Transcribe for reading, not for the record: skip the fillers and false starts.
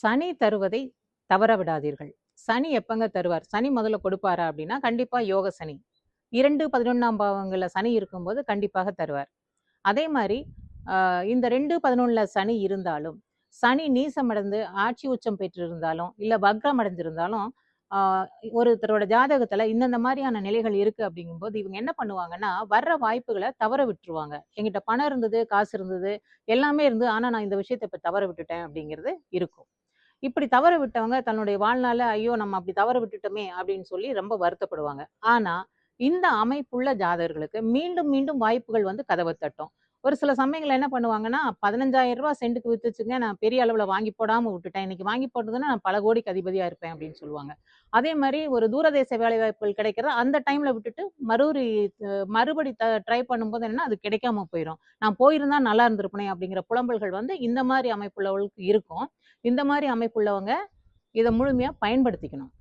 சனி தருவதை தவற விடாதீர்கள். சனி எப்பங்க தருவார்? சனி முதல்ல கொடுப்பாரா அப்படின்னா, கண்டிப்பா யோக சனி. 2, 11ஆம் பாவங்கள்ல சனி இருக்கும்போது கண்டிப்பாக தருவார். அதே மாரி இந்த 2, 11ல சனி இருந்தாலும், சனி நீசமடைந்து ஆட்சி உச்சம் பெற்றிருந்தாலும், இல்ல வக்ரம் அடைஞ்சிருந்தாலும், ஆ ஒருத்தரோட ஜாதகத்துல இந்தந்த மாரியான நிலைகள் இருக்கு அப்படிங்கும்போது, இவங்க என்ன பண்ணுவாங்கன்னா, வர்ற வாய்ப்புகள தவற விட்டுருவாங்க. என்கிட்ட பணம் இருந்தது, காசு இருந்தது, எல்லாமே இருந்து, ஆனா நான் இந்த விஷயத்த இப்ப தவற விட்டுட்டேன் அப்படிங்கிறது இருக்கும். இப்படி தவற விட்டவங்க தன்னுடைய வாழ்நாள்ல, ஐயோ! நம்ம அப்படி தவற விட்டுட்டோமே அப்படின்னு சொல்லி ரொம்ப வருத்தப்படுவாங்க. ஆனா, இந்த அமைப்புள்ள ஜாதகர்களுக்கு மீண்டும், மீண்டும் வாய்ப்புகள் வந்து கதவ தட்டும். ஒரு சில சமயங்கள்ல என்ன பண்ணுவாங்கன்னா, ரூ. 15,000 சென்ட்டுக்கு வித்துச்சுங்க. நான் பெரிய அளவுல வாங்கி போடாம விட்டுட்டேன். இன்னைக்கு வாங்கி போட்டிருந்தேன்னா, நான் பல கோடிக்கு அதிபதியா இருப்பேன் அப்படின்னு சொல்லுவாங்க. அதே மாரி ஒரு தூரதேச வேலைவாய்ப்புகள் கிடைக்கிறத அந்த டைம்ல விட்டுட்டு, மறுபடி ட்ரை பண்ணும்போது என்னன்னா, அது கிடைக்காம போயிரும். நான் போயிருந்தா நல்லா இருந்திருப்பனே அப்படிங்கிற புலம்பல்கள் வந்து இந்த மாரி அமைப்புள்ளவங்களுக்கு இருக்கும். இந்த மாரி அமைப்புள்ளவங்க இத முழுமையா பயன்படுத்திக்கணும்.